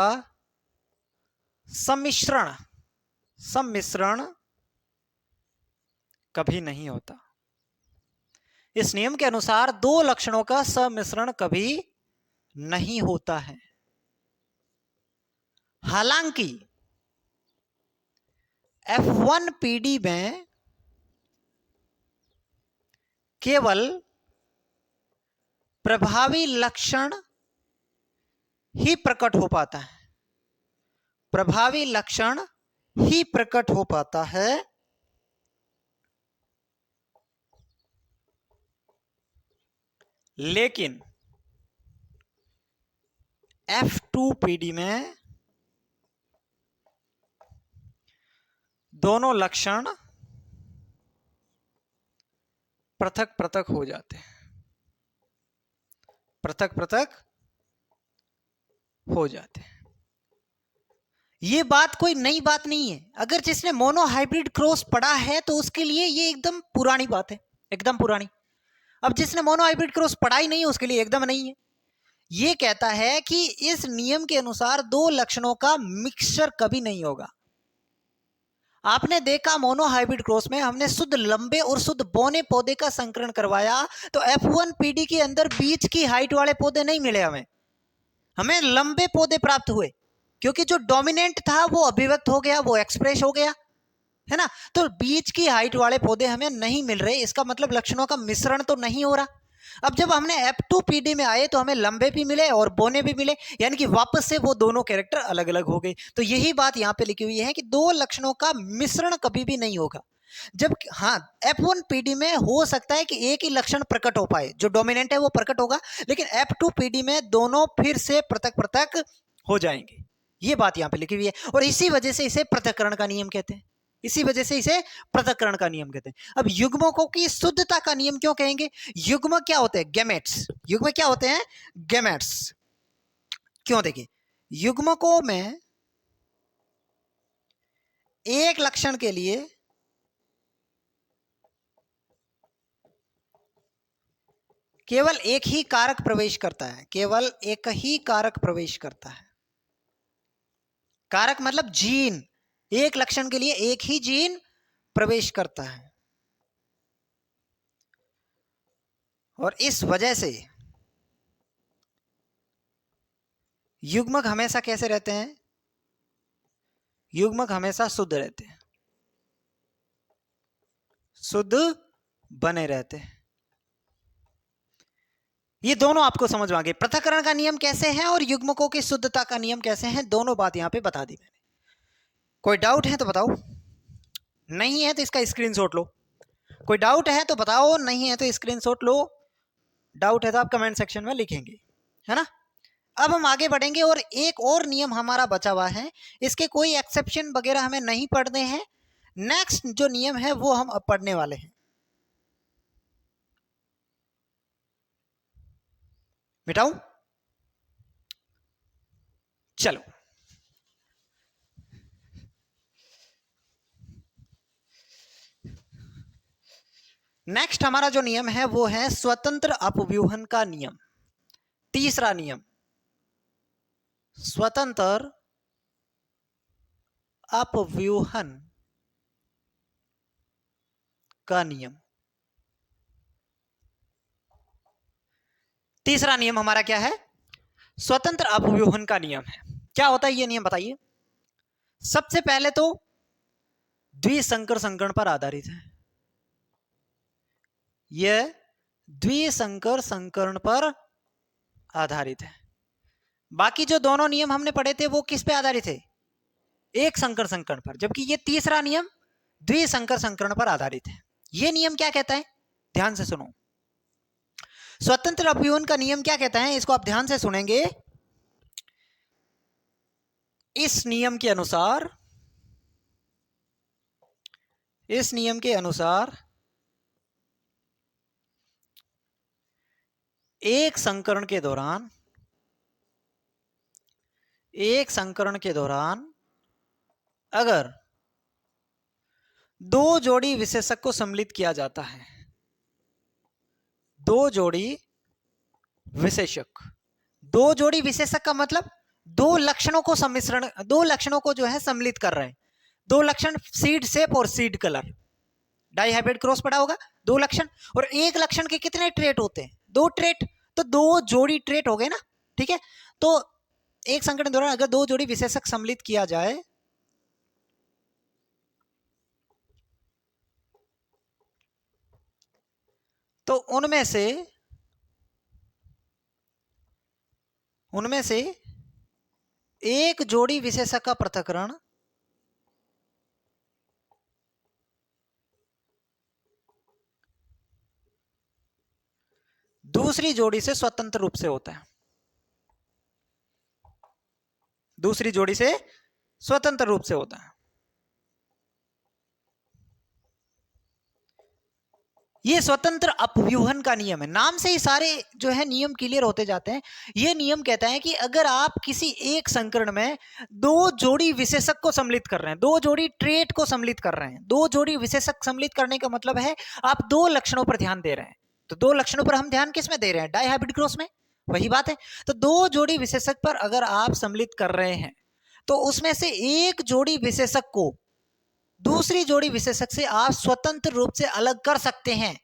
सम्मिश्रण कभी नहीं होता। इस नियम के अनुसार दो लक्षणों का सम्मिश्रण कभी नहीं होता है। हालांकि F1PD में केवल प्रभावी लक्षण ही प्रकट हो पाता है, प्रभावी लक्षण ही प्रकट हो पाता है, लेकिन F2PD में दोनों लक्षण पृथक पृथक हो जाते हैं, पृथक पृथक हो जाते हैं। ये बात कोई नई बात नहीं है, अगर जिसने मोनोहाइब्रिड क्रॉस पढ़ा है तो उसके लिए ये एकदम पुरानी बात है, एकदम पुरानी। अब जिसने मोनोहाइब्रिड क्रॉस पढ़ा ही नहीं उसके लिए एकदम नहीं है। ये कहता है कि इस नियम के अनुसार दो लक्षणों का मिक्सचर कभी नहीं होगा। आपने देखा मोनोहाइब्रिड क्रॉस में हमने शुद्ध लंबे और शुद्ध बौने पौधे का संकरण करवाया तो F1 PD के अंदर बीच की हाइट वाले पौधे नहीं मिले, हमें लंबे पौधे प्राप्त हुए, क्योंकि जो डोमिनेंट था वो अभिव्यक्त हो गया, वो एक्सप्रेस हो गया, है ना। तो बीच की हाइट वाले पौधे हमें नहीं मिल रहे, इसका मतलब लक्षणों का मिश्रण तो नहीं हो रहा। अब जब हमने F2 PD में आए तो हमें लंबे भी मिले और बौने भी मिले, यानी कि वापस से वो दोनों कैरेक्टर अलग अलग हो गए। तो यही बात यहाँ पे लिखी हुई है कि दो लक्षणों का मिश्रण कभी भी नहीं होगा। जब हाँ F1 PD में हो सकता है कि एक ही लक्षण प्रकट हो पाए, जो डोमिनेंट है वो प्रकट होगा, लेकिन F2 PD में दोनों फिर से पृथक पृथक हो जाएंगे। ये बात यहाँ पे लिखी हुई है और इसी वजह से इसे पृथक्करण का नियम कहते हैं, इसी वजह से इसे पृथक्करण का नियम कहते हैं। अब युग्मकों की शुद्धता का नियम क्यों कहेंगे? युग्म क्या होते हैं? गैमेट्स। युग्म क्या होते हैं? गैमेट्स। क्यों? देखिए, युग्मकों में एक लक्षण के लिए केवल एक ही कारक प्रवेश करता है, केवल एक ही कारक प्रवेश करता है। कारक मतलब जीन, एक लक्षण के लिए एक ही जीन प्रवेश करता है और इस वजह से युग्मक हमेशा कैसे रहते हैं? युग्मक हमेशा शुद्ध रहते हैं, शुद्ध बने रहते हैं। ये दोनों आपको समझ में आ गए, पृथक्करण का नियम कैसे है और युग्मकों की शुद्धता का नियम कैसे है, दोनों बात यहां पे बता दी मैंने। कोई डाउट है तो बताओ, नहीं है तो इसका स्क्रीनशॉट लो। कोई डाउट है तो बताओ, नहीं है तो स्क्रीनशॉट लो, डाउट है तो आप कमेंट सेक्शन में लिखेंगे, है ना। अब हम आगे बढ़ेंगे और एक और नियम हमारा बचा हुआ है, इसके कोई एक्सेप्शन वगैरह हमें नहीं पढ़ने हैं। नेक्स्ट जो नियम है वो हम अब पढ़ने वाले हैं। मिटाऊं? चलो, नेक्स्ट हमारा जो नियम है वो है स्वतंत्र अपव्यूहन का नियम। तीसरा नियम, स्वतंत्र अपव्यूहन का नियम। तीसरा नियम हमारा क्या है? स्वतंत्र अपव्यूहन का नियम है। क्या होता है ये नियम बताइए? सबसे पहले तो द्विसंकर संकरण पर आधारित है, यह द्विसंकर संकरण पर आधारित है। बाकी जो दोनों नियम हमने पढ़े थे वो किस पे आधारित थे? एक संकर संकरण पर, जबकि ये तीसरा नियम द्विसंकर संकरण पर आधारित है। ये नियम क्या कहता है? ध्यान से सुनो। स्वतंत्र अपव्यूहन का नियम क्या कहता है, इसको आप ध्यान से सुनेंगे। इस नियम के अनुसार, इस नियम के अनुसार एक संकरण के दौरान, एक संकरण के दौरान अगर दो जोड़ी विशेषक को सम्मिलित किया जाता है, दो जोड़ी विशेषक, दो जोड़ी विशेषक का मतलब दो लक्षणों को सम्मिश्रण, दो लक्षणों को जो है सम्मिलित कर रहे हैं। दो लक्षण, सीड शेप और सीड कलर, डाइहाइब्रिड क्रॉस पड़ा होगा। दो लक्षण, और एक लक्षण के कितने ट्रेट होते हैं? दो ट्रेट, तो दो जोड़ी ट्रेट हो गए ना, ठीक है। तो एक संकरण के दौरान अगर दो जोड़ी विशेषक सम्मिलित किया जाए तो उनमें से एक जोड़ी विशेषक का पृथक्करण दूसरी जोड़ी से स्वतंत्र रूप से होता है, दूसरी जोड़ी से स्वतंत्र रूप से होता है। ये स्वतंत्र अपव्यूहन का नियम है। नाम से ही सारे जो है नियम क्लियर होते जाते हैं। ये नियम कहता है कि अगर आप किसी एक संकरण में दो जोड़ी विशेषक को सम्मिलित कर रहे हैं, दो जोड़ी ट्रेट को सम्मिलित कर रहे हैं, दो जोड़ी विशेषक सम्मिलित करने का मतलब है आप दो लक्षणों पर ध्यान दे रहे हैं। तो दो लक्षणों पर हम ध्यान किस में दे रहे हैं? डाइहाइब्रिड क्रॉस में। वही बात है। तो दो जोड़ी विशेषक पर अगर आप सम्मिलित कर रहे हैं तो उसमें से एक जोड़ी विशेषक को दूसरी जोड़ी विशेषक से आप स्वतंत्र रूप से अलग कर सकते हैं।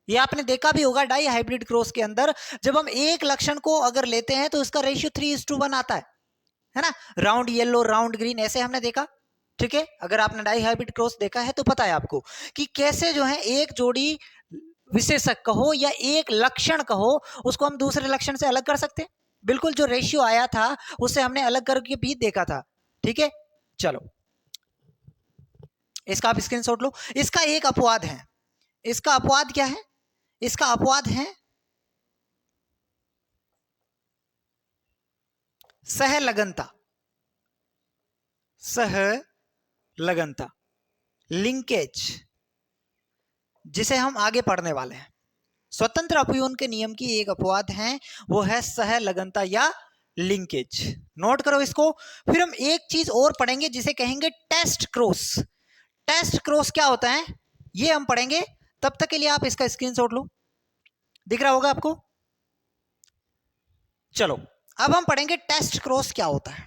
ये आपने देखा भी होगा डाई हाइब्रिड क्रॉस के अंदर, जब हम एक लक्षण को अगर लेते हैं तो उसका रेशियो 3:1 आता है ना। राउंड येलो राउंड ग्रीन ऐसे हमने देखा, ठीक है। अगर आपने डाई हाइब्रिड क्रॉस देखा है तो पता है आपको कि कैसे जो है एक जोड़ी विशेषक कहो या एक लक्षण कहो उसको हम दूसरे लक्षण से अलग कर सकते हैं। बिल्कुल जो रेशियो आया था उससे हमने अलग करके भी देखा था, ठीक है। चलो इसका आप स्क्रीनशॉट लो। इसका एक अपवाद है। इसका अपवाद क्या है? इसका अपवाद है सहलगनता। सहलगनता, लिंकेज, जिसे हम आगे पढ़ने वाले हैं। स्वतंत्र अपयूहन के नियम की एक अपवाद है, वो है सहलगनता या लिंकेज। नोट करो इसको। फिर हम एक चीज और पढ़ेंगे जिसे कहेंगे टेस्ट क्रॉस। टेस्ट क्रॉस क्या होता है ये हम पढ़ेंगे। तब तक के लिए आप इसका स्क्रीनशॉट लो, दिख रहा होगा आपको। चलो अब हम पढ़ेंगे टेस्ट क्रॉस क्या होता है।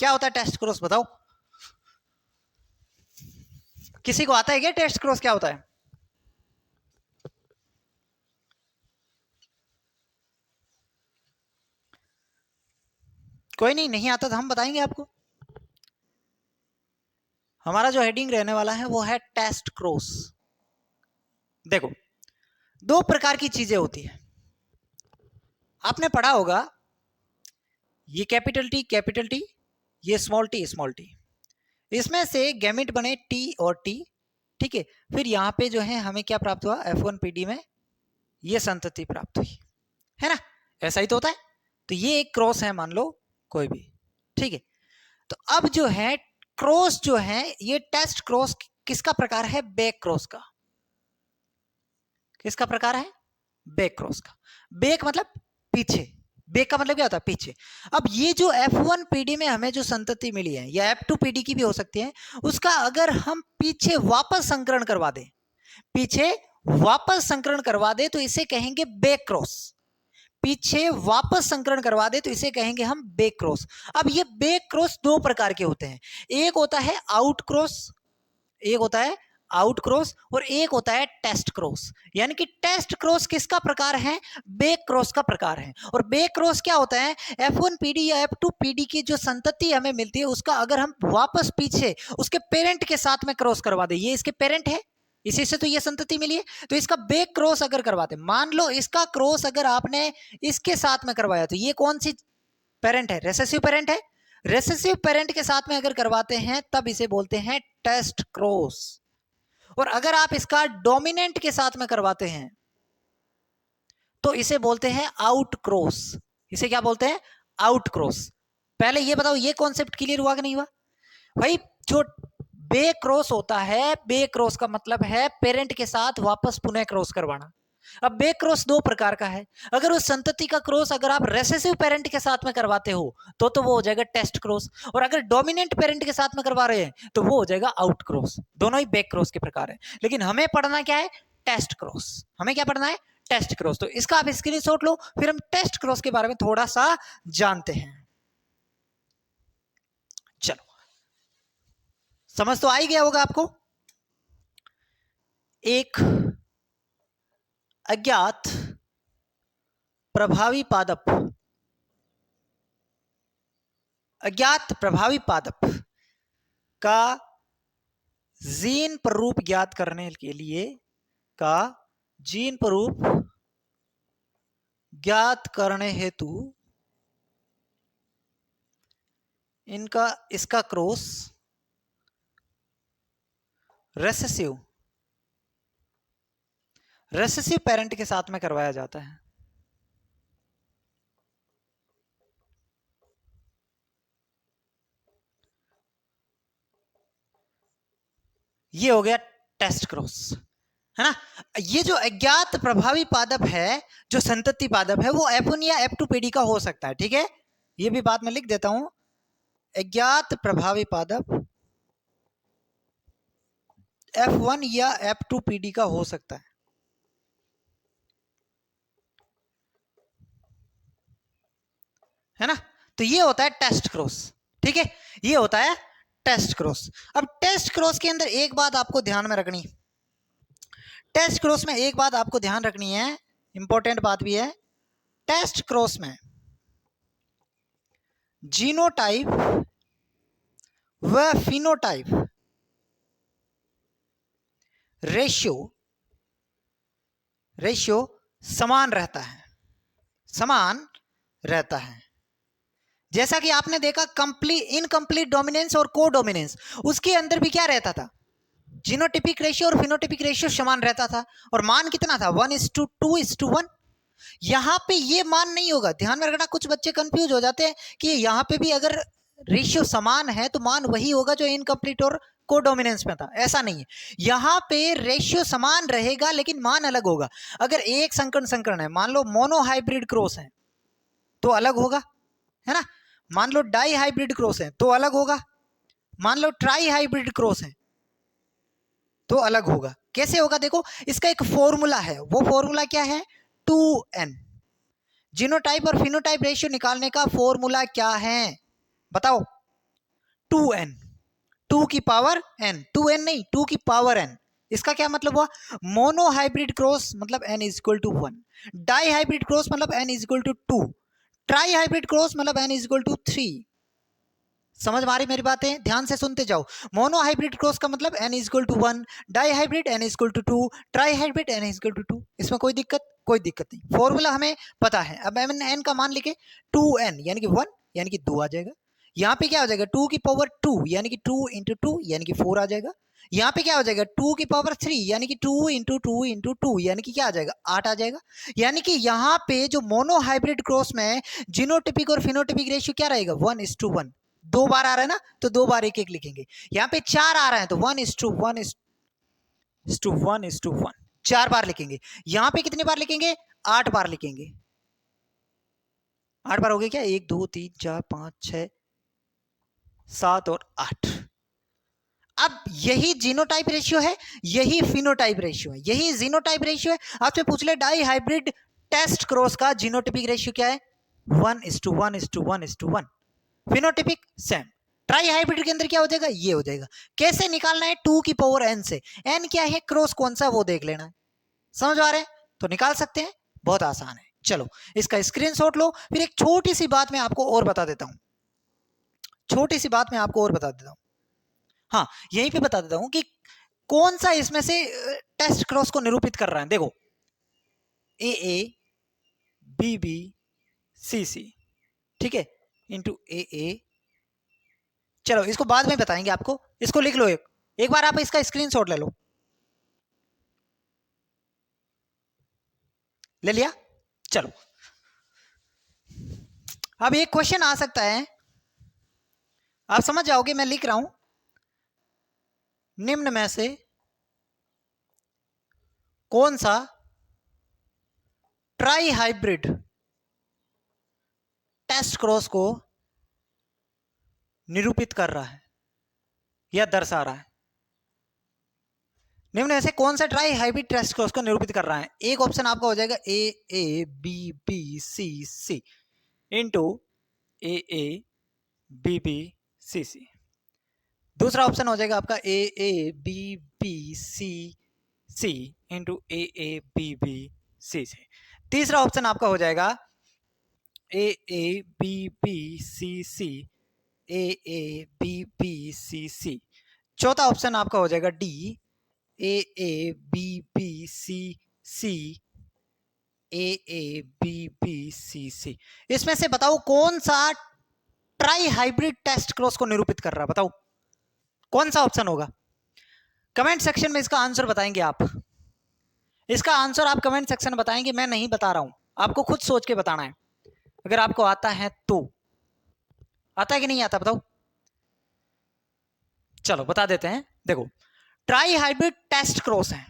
क्या होता है टेस्ट क्रॉस, बताओ। किसी को आता है क्या टेस्ट क्रॉस क्या होता है? कोई नहीं, नहीं आता तो हम बताएंगे आपको। हमारा जो हेडिंग रहने वाला है वो है टेस्ट क्रॉस। देखो दो प्रकार की चीजें होती है, आपने पढ़ा होगा। ये कैपिटल टी, ये स्मॉल टी। इसमें से गैमेट बने टी और टी, ठीक है। फिर यहाँ पे जो है हमें क्या प्राप्त हुआ, F1PD में ये संतति प्राप्त हुई, है ना। ऐसा ही तो होता है। तो ये एक क्रॉस है, मान लो कोई भी, ठीक है। तो अब जो है क्रॉस जो है ये टेस्ट क्रॉस किसका प्रकार है? बैक क्रॉस का। किसका प्रकार है? बैक क्रॉस का। बैक मतलब पीछे, बैक का मतलब क्या होता है? पीछे। अब ये जो F1PD में हमें जो संतति मिली है या F2PD की भी हो सकती है, उसका अगर हम पीछे वापस संकरण करवा दें, पीछे वापस संकरण करवा दे तो इसे कहेंगे बैक क्रॉस। पीछे वापस संकरण करवा दे तो इसे कहेंगे हम बैक क्रॉस। अब ये बैक क्रॉस दो प्रकार के होते हैं, एक होता है आउट क्रॉस, एक होता है आउट क्रॉस और एक होता है टेस्ट क्रॉस। यानी कि टेस्ट क्रॉस किसका प्रकार है? बैक क्रॉस का प्रकार है। और बैक क्रॉस क्या होता है? F1PD या F2PD की जो संतति हमें मिलती है उसका अगर हम वापस पीछे उसके पेरेंट के साथ में क्रॉस करवा दे, ये इसके पेरेंट है, इसी से तो ये संतति मिली है, तो इसका बैक क्रॉस अगर करवाते, मान लो इसका क्रॉस अगर आपने इसके साथ में करवाया तो ये कौन सी पेरेंट है? रेसेसिव पेरेंट है। रेसेसिव पेरेंट के साथ में अगर करवाते हैं तब इसे बोलते हैं टेस्ट क्रॉस। और अगर आप इसका डोमिनेंट के साथ में करवाते हैं तो इसे बोलते हैं आउट क्रॉस। इसे क्या बोलते हैं? Out cross. पहले ये बताओ ये कॉन्सेप्ट क्लियर हुआ कि नहीं हुआ भाई? जो बे क्रॉस होता है, बे क्रॉस का मतलब है पेरेंट के साथ वापस पुनः क्रॉस करवाना। अब बे क्रॉस दो प्रकार का है। अगर उस संतति का क्रॉस अगर आप रेसेसिव पेरेंट के साथ में करवाते हो तो वो हो जाएगा टेस्ट क्रॉस, और अगर डोमिनेंट पेरेंट के साथ में करवा रहे हैं तो वो हो जाएगा आउट क्रॉस। दोनों ही बैक क्रॉस के प्रकार है, लेकिन हमें पढ़ना क्या है? Test cross. हमें क्या पढ़ना है? Test cross. तो इसका आप स्क्रीनशॉट लो, फिर हम टेस्ट क्रॉस के बारे में थोड़ा सा जानते हैं। चलो समझ तो आ ही गया होगा आपको। एक अज्ञात प्रभावी पादप, अज्ञात प्रभावी पादप का जीन प्ररूप ज्ञात करने के लिए, का जीन प्ररूप ज्ञात करने हेतु इनका इसका क्रॉस रेसेसिव पेरेंट के साथ में करवाया जाता है। ये हो गया टेस्ट क्रॉस, है ना। ये जो अज्ञात प्रभावी पादप है, जो संतति पादप है, वो F1 या F2PD का हो सकता है, ठीक है। ये भी बात मैं लिख देता हूं, अज्ञात प्रभावी पादप F1 या F2PD का हो सकता है। है ना। तो ये होता है टेस्ट क्रॉस, ठीक है, ये होता है टेस्ट क्रॉस। अब टेस्ट क्रॉस के अंदर एक बात आपको ध्यान में रखनी, टेस्ट क्रॉस में एक बात आपको ध्यान रखनी है, इंपॉर्टेंट बात भी है। टेस्ट क्रॉस में जीनोटाइप व फिनोटाइप रेशियो समान रहता है, समान रहता है। जैसा कि आपने देखा इनकम्प्लीट डोमिनेंस और को डोमिनेंस, उसके अंदर भी क्या रहता था, जीनोटिपिक रेशियो और फिनोटिपिक रेशियो समान रहता था, और मान कितना था 1:2:1। यहां पे ये मान नहीं होगा, ध्यान में रखना। कुछ बच्चे कंफ्यूज हो जाते हैं कि यहां पे भी अगर रेशियो समान है तो मान वही होगा जो इनकम्प्लीट और कोडोमिनेंस में था, ऐसा नहीं है। यहां पे रेशियो समान रहेगा लेकिन मान अलग होगा। अगर एक संकरण है, मान लो मोनोहाइब्रिड क्रॉस है तो अलग होगा, है ना। मान लो डाई हाइब्रिड क्रॉस है तो अलग होगा, मान लो ट्राई हाइब्रिड क्रॉस है तो अलग होगा। कैसे होगा, देखो इसका एक फॉर्मूला है, वो फॉर्मूला क्या है, 2n। जीनोटाइप और फिनोटाइप रेशियो निकालने का फॉर्मूला क्या है बताओ, 2n, 2 की पावर n, 2n नहीं 2 की पावर n। इसका क्या मतलब हुआ, मोनोहाइब्रिड क्रॉस मतलब n is equal to 1, dihybrid cross मतलब n is equal to 2, trihybrid cross मतलब n इज इक्वल टू 3। समझ में आ रही मेरी बातें, ध्यान से सुनते जाओ। मोनो हाइब्रिड क्रॉस का मतलब n is equal to 1, dihybrid n is equal to 2, trihybrid n is equal to 2। इसमें कोई दिक्कत नहीं, फॉर्मूला हमें पता है। अब n का मान लिखे 2n यानी कि 1 यानी कि 2 आ जाएगा। यहाँ पे क्या हो जाएगा 2 की पावर 2 यानी कि 2 इंटू 2 यानी कि 4 आ जाएगा। यहाँ पे क्या हो जाएगा 2 की पावर 3 यानी कि 2 इंटू 2 इंटू 2 यानी कि क्या आ जाएगा 8 आ जाएगा। यानी कि यहाँ पे जो मोनो हाइब्रिड क्रॉस में जीनोटिपिक और फिनोटिपिक रेशियो क्या रहेगा 1:1। 2 बार आ रहा है ना तो 2 बार एक एक लिखेंगे। यहाँ पे 4 आ रहा है तो 1:1:1, 4 बार लिखेंगे। यहाँ पे कितनी बार लिखेंगे 8 बार लिखेंगे। 8 बार हो गए क्या, 1 2 3 4 5 6 7 और 8। अब यही जीनोटाइप रेशियो है, यही फिनोटाइप रेशियो है, यही जीनोटाइप रेशियो है। आपसे पूछ ले डाई हाइब्रिड टेस्ट क्रॉस का जीनोटिपिक रेशियो क्या है 1:1:1:1। Phenotypic same. ट्राई हाइब्रिड के अंदर क्या हो जाएगा, ये हो जाएगा। कैसे निकालना है 2 की पावर n से, n क्या है क्रॉस कौन सा वो देख लेना है। समझ आ रहे हैं तो निकाल सकते हैं, बहुत आसान है। चलो इसका स्क्रीनशॉट लो। फिर एक छोटी सी बात मैं आपको और बता देता हूं, हाँ यहीं पे बता देता हूं कि कौन सा इसमें से टेस्ट क्रॉस को निरूपित कर रहा है। देखो AA BB CC, ठीक है, इंटू AA। चलो इसको बाद में बताएंगे आपको, इसको लिख लो, एक बार आप इसका स्क्रीनशॉट ले लो। ले लिया, चलो अब एक क्वेश्चन आ सकता है, आप समझ जाओगे मैं लिख रहा हूं, निम्न में से कौन सा ट्राई हाइब्रिड टेस्ट क्रॉस को निरूपित कर रहा है या दर्शा रहा है। निम्न में से कौन सा ट्राई हाइब्रिड टेस्ट क्रॉस को निरूपित कर रहा है। एक ऑप्शन आपका हो जाएगा AABBCC इंटू AABBCC। दूसरा ऑप्शन हो जाएगा आपका AABBCC इंटू AABBCC। तीसरा ऑप्शन आपका हो जाएगा AABBCC AABBCC। चौथा ऑप्शन आपका हो जाएगा D AABBCC AABBCC। इसमें से बताओ कौन सा ट्राई हाइब्रिड टेस्ट क्रॉस को निरूपित कर रहा है, बताओ कौन सा ऑप्शन होगा। कमेंट सेक्शन में इसका आंसर बताएंगे आप, इसका आंसर आप कमेंट सेक्शन में बताएंगे, मैं नहीं बता रहा हूं, आपको खुद सोच के बताना है। अगर आपको आता है तो, आता है कि नहीं आता बताओ। चलो बता देते हैं। देखो ट्राई हाइब्रिड टेस्ट क्रॉस है,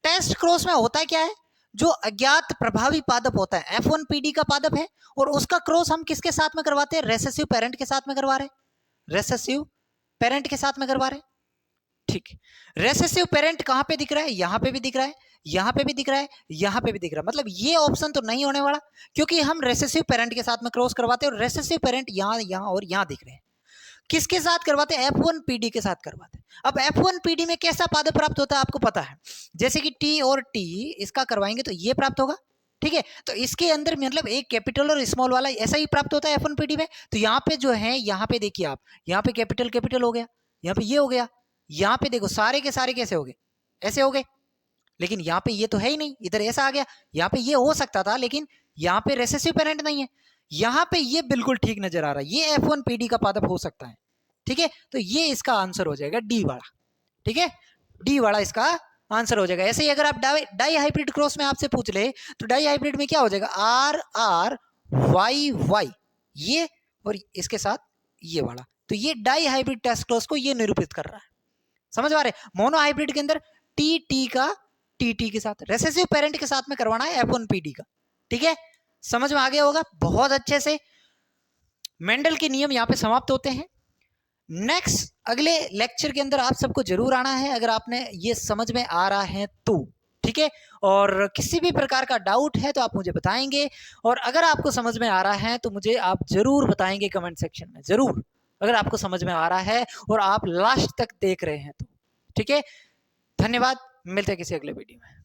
टेस्ट क्रॉस में होता है क्या है, जो अज्ञात प्रभावी पादप होता है F1PD का पादप है, और उसका क्रॉस हम किसके साथ में करवाते हैं, रेसेसिव पेरेंट के साथ में करवा रहे, रेसेसिव पेरेंट के साथ में करवा रहे, ठीक है, रेसेसिव पेरेंट कहां पे दिख रहा है? यहां पे भी दिख रहा है, यहां पे भी दिख रहा है, यहां पे भी दिख रहा है। मतलब ये ऑप्शन तो नहीं होने वाला, क्योंकि हम रेसेसिव पेरेंट के साथ में क्रॉस करवाते हैं और रेसेसिव पेरेंट यहां यहां और यहां दिख रहे हैं। किसके साथ करवाते हैं? F1PD के साथ करवाते हैं। अब F1PD में कैसा पादप प्राप्त होता है आपको पता है, जैसे कि T और T इसका करवाएंगे तो ये प्राप्त होगा, ठीक है। तो इसके अंदर मतलब एक कैपिटल और स्मॉल वाला ऐसा ही प्राप्त होता है F1PD में। तो यहाँ पे जो है, यहाँ पे देखिए आप, यहाँ पे कैपिटल कैपिटल हो गया, यहाँ पे ये हो गया, यहाँ पे देखो सारे के सारे कैसे हो गए, ऐसे हो गए। लेकिन यहाँ पे ये तो है ही नहीं, इधर ऐसा आ गया। यहाँ पे ये हो सकता था, लेकिन यहाँ पे रेसेसिव पेरेंट नहीं है। यहाँ पे ये बिल्कुल ठीक नजर आ रहा है, ये F1PD का पादप हो सकता है, ठीक है। तो ये इसका आंसर हो जाएगा डी वाला, ठीक है, डी वाला इसका आंसर हो जाएगा। ऐसे ही अगर आप डाई हाइब्रिड क्रॉस में आपसे पूछ ले तो डाई हाइब्रिड में क्या हो जाएगा? RRYY, ये और इसके साथ ये वाला। तो ये डाई हाइब्रिड टेस्ट क्रॉस को ये निरूपित कर रहा है, समझ आ रहे? मोनो हाइब्रिड के अंदर टी का टी के साथ, रेसेसिव पेरेंट के साथ में करवाना है F1PD का, ठीक है। समझ में आ गया होगा बहुत अच्छे से। मेंडल के नियम यहाँ पे समाप्त होते हैं। नेक्स्ट अगले लेक्चर के अंदर आप सबको जरूर आना है, अगर आपने ये समझ में आ रहा है तो, ठीक है। और किसी भी प्रकार का डाउट है तो आप मुझे बताएंगे, और अगर आपको समझ में आ रहा है तो मुझे आप जरूर बताएंगे कमेंट सेक्शन में, जरूर, अगर आपको समझ में आ रहा है और आप लास्ट तक देख रहे हैं तो, ठीक है। धन्यवाद, मिलते हैं किसी अगले वीडियो में।